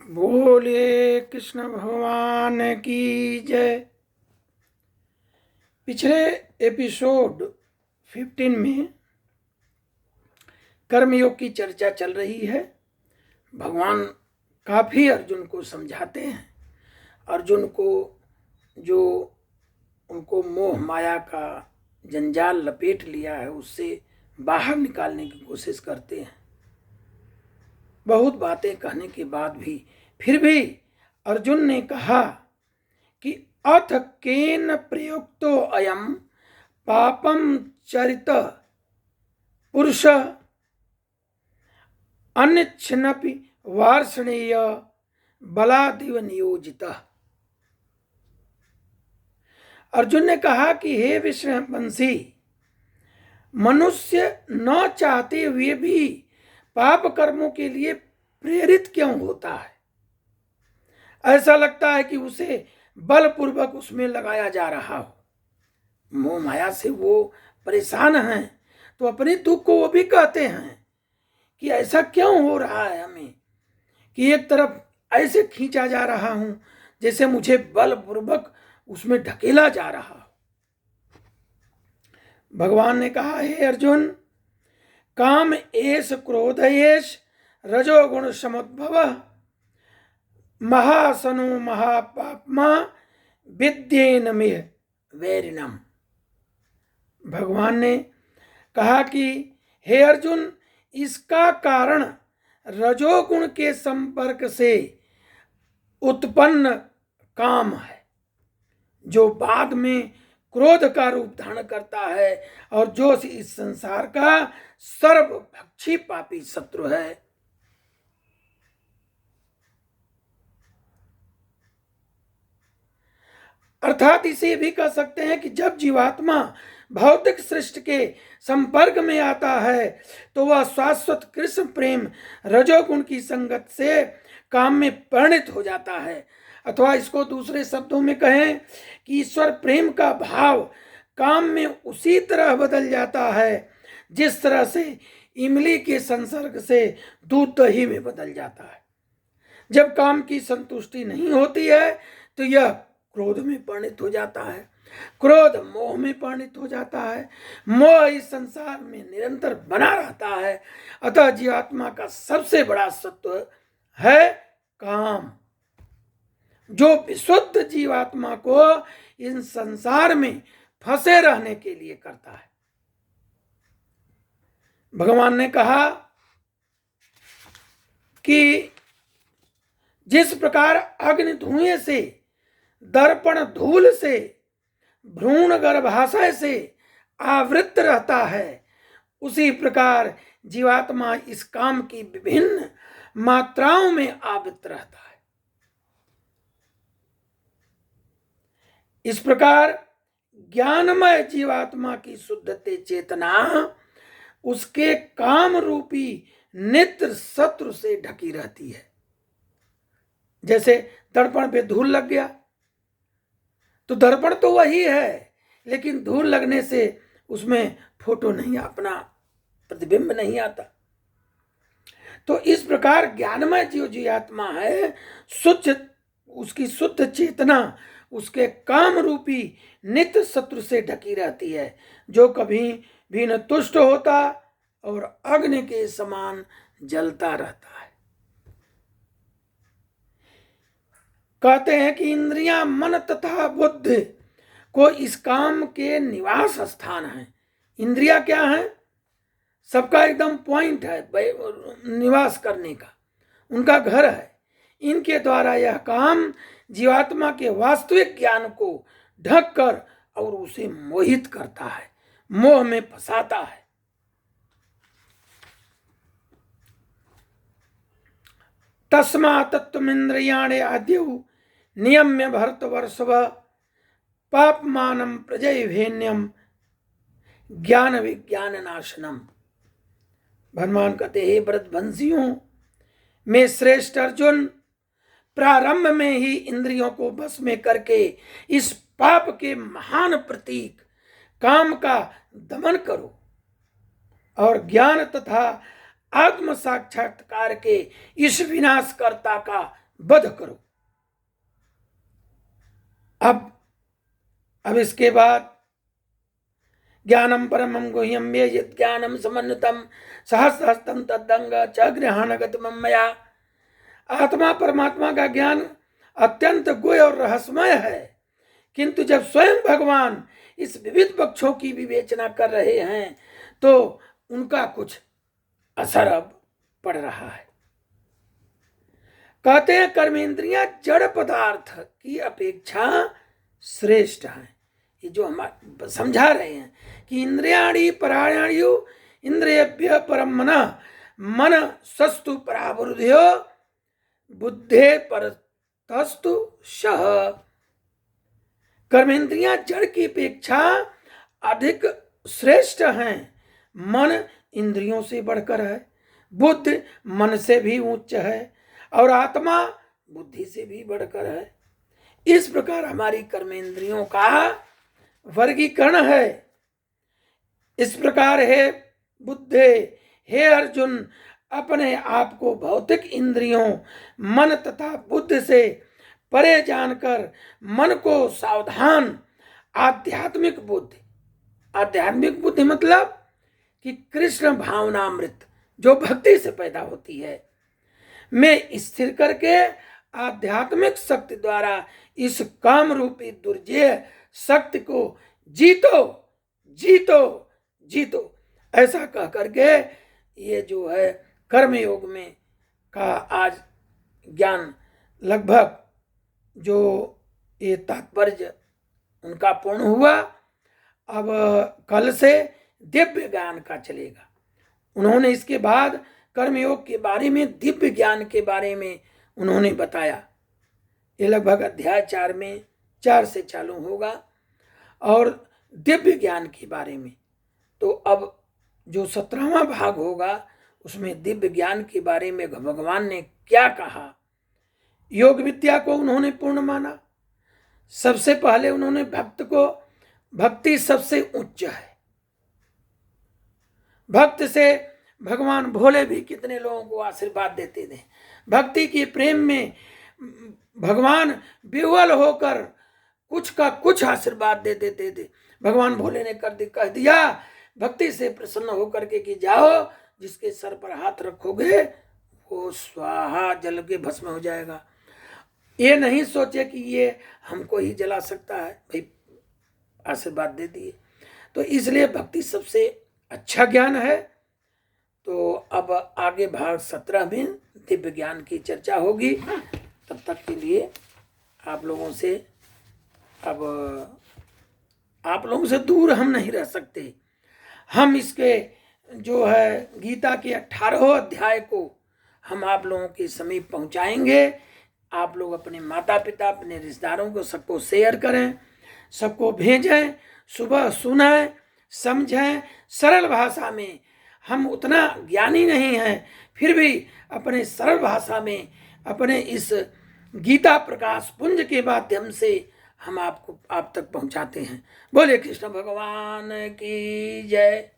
बोले कृष्ण भगवान की जय। पिछले एपिसोड 15 में कर्मयोग की चर्चा चल रही है। भगवान काफ़ी अर्जुन को समझाते हैं। अर्जुन को जो उनको मोह माया का जंजाल लपेट लिया है उससे बाहर निकालने की कोशिश करते हैं। बहुत बातें कहने के बाद भी फिर भी अर्जुन ने कहा कि अथ केन प्रयुक्तो अयम पापम चरित पुरुष अन्यच्छिन्नपि वार्ष्णेय बलादिव नियोजित। अर्जुन ने कहा कि हे विश्ववंशी, मनुष्य न चाहते हुए भी पाप कर्मों के लिए प्रेरित क्यों होता है? ऐसा लगता है कि उसे बलपूर्वक उसमें लगाया जा रहा हो। मोह माया से वो परेशान हैं तो अपने दुख को वो भी कहते हैं कि ऐसा क्यों हो रहा है हमें, कि एक तरफ ऐसे खींचा जा रहा हूं जैसे मुझे बलपूर्वक उसमें ढकेला जा रहा हो। भगवान ने कहा, हे अर्जुन, काम एष क्रोध एष रजोगुण समुद्भव महासनो महापापमा विद्येन में वैरिणम। भगवान ने कहा कि हे अर्जुन, इसका कारण रजोगुण के संपर्क से उत्पन्न काम है, जो बाद में क्रोध का रूप धारण करता है और जो इस संसार का सर्वभक्षी पापी शत्रु है। अर्थात इसे भी कह सकते हैं कि जब जीवात्मा भौतिक सृष्टि के संपर्क में आता है तो वह शाश्वत कृष्ण प्रेम रजोगुण की संगत से काम में परिणत हो जाता है। अथवा इसको दूसरे शब्दों में कहें कि ईश्वर प्रेम का भाव काम में उसी तरह बदल जाता है जिस तरह से इमली के संसर्ग से दूध दही में बदल जाता है। जब काम की संतुष्टि नहीं होती है तो यह क्रोध में परिणत हो जाता है, क्रोध मोह में परिणत हो जाता है, मोह इस संसार में निरंतर बना रहता है। अतः जीवात्मा का सबसे बड़ा शत्रु है काम, जो विशुद्ध जीवात्मा को इन संसार में फंसे रहने के लिए करता है। भगवान ने कहा कि जिस प्रकार अग्नि धुएं से, दर्पण धूल से, भ्रूण गर्भाशय से आवृत रहता है, उसी प्रकार जीवात्मा इस काम की विभिन्न मात्राओं में आवृत रहता है। इस प्रकार ज्ञानमय जीवात्मा की शुद्धते चेतना उसके काम रूपी नित्य शत्रु से ढकी रहती है। जैसे दर्पण पे धूल लग गया तो दर्पण तो वही है, लेकिन धूल लगने से उसमें फोटो नहीं, अपना प्रतिबिंब नहीं आता। तो इस प्रकार ज्ञानमय जो जीवात्मा है, शुद्ध उसकी शुद्ध चेतना उसके काम रूपी नित्य शत्रु से ढकी रहती है, जो कभी भी न तुष्ट होता और अग्नि के समान जलता रहता है। कहते हैं कि इंद्रियां, मन तथा बुद्धि को इस काम के निवास स्थान है। इंद्रियां क्या है? सबका एकदम पॉइंट है निवास करने का, उनका घर है। इनके द्वारा यह काम जीवात्मा के वास्तविक ज्ञान को ढक कर और उसे मोहित करता है, मोह में फंसाता है। तस्मा तत्त्वमिन्द्रियाणि आद्यौ नियम्य भरतवर्षभ पापमानं प्रजयभेन्यम ज्ञान विज्ञान नाशनम। भगवान कहते हे व्रतवंशियों में श्रेष्ठ अर्जुन, प्रारंभ में ही इंद्रियों को बस में करके इस पाप के महान प्रतीक काम का दमन करो और ज्ञान तथा आत्म साक्षात्कार के इस विनाशकर्ता का वध करो। अब इसके बाद ज्ञानम परमं गुह्यम ये यत् ज्ञानम समन्वितम सहस्रहस्तम तद्दंग च गृहाणगतम मया। आत्मा परमात्मा का ज्ञान अत्यंत गुह्य और रहस्यमय है, किंतु जब स्वयं भगवान इस विविध पक्षों की विवेचना कर रहे हैं तो उनका कुछ असर अब पड़ रहा है। कहते हैं कर्मेंद्रियां जड़ पदार्थ की अपेक्षा श्रेष्ठ हैं। ये जो हम समझा रहे हैं कि इंद्रियाणि पराण्यायु इंद्रियभ्य परम मनः मन सस्तु परावरुध्यो बुद्धे परतस्तु शः। कर्मेंद्रियां जड़ की अपेक्षा अधिक श्रेष्ठ हैं। मन इंद्रियों से बढ़कर है, बुद्धि मन से भी उच्च है और आत्मा बुद्धि से भी बढ़कर है। इस प्रकार हमारी कर्मेंद्रियों का वर्गीकरण है। इस प्रकार है बुद्धे, हे अर्जुन, अपने आप को भौतिक इंद्रियों मन तथा बुद्धि से परे जानकर मन को सावधान आध्यात्मिक बुद्धि मतलब कि कृष्ण भावनामृत जो भक्ति से पैदा होती है में स्थिर करके आध्यात्मिक शक्ति द्वारा इस काम रूपी दुर्जय शक्ति को जीतो जीतो जीतो, ऐसा कह करके ये जो है कर्मयोग में का आज ज्ञान लगभग जो ये तात्पर्य उनका पूर्ण हुआ। अब कल से दिव्य ज्ञान का चलेगा। उन्होंने इसके बाद कर्मयोग के बारे में, दिव्य ज्ञान के बारे में उन्होंने बताया। ये लगभग अध्याय 4 में 4 से चालू होगा और दिव्य ज्ञान के बारे में। तो अब जो 17वां भाग होगा उसमें दिव्य ज्ञान के बारे में भगवान ने क्या कहा। योग विद्या को उन्होंने पूर्ण माना। सबसे पहले उन्होंने भक्ति सबसे उच्च है। भक्त से भगवान भोले भी कितने लोगों को आशीर्वाद देते थे। भक्ति के प्रेम में भगवान विह्वल होकर कुछ का कुछ आशीर्वाद दे देते थे। भगवान भोले ने कह दिया भक्ति से प्रसन्न होकर के कि जाओ, जिसके सर पर हाथ रखोगे वो स्वाहा जल के भस्म हो जाएगा। ये नहीं सोचे कि ये हमको ही जला सकता है, भाई आशीर्वाद दे दिए। तो इसलिए भक्ति सबसे अच्छा ज्ञान है। तो अब आगे भाग 17 में दिव्य ज्ञान की चर्चा होगी। तब तक के लिए आप लोगों से दूर हम नहीं रह सकते। हम इसके जो है गीता के 18वें अध्याय को हम आप लोगों के समीप पहुंचाएंगे। आप लोग अपने माता पिता, अपने रिश्तेदारों को सबको शेयर करें, सबको भेजें, सुबह सुनाएं, समझें सरल भाषा में। हम उतना ज्ञानी नहीं हैं, फिर भी अपने सरल भाषा में अपने इस गीता प्रकाश पुंज के माध्यम से हम आप तक पहुंचाते हैं। बोले कृष्ण भगवान की जय।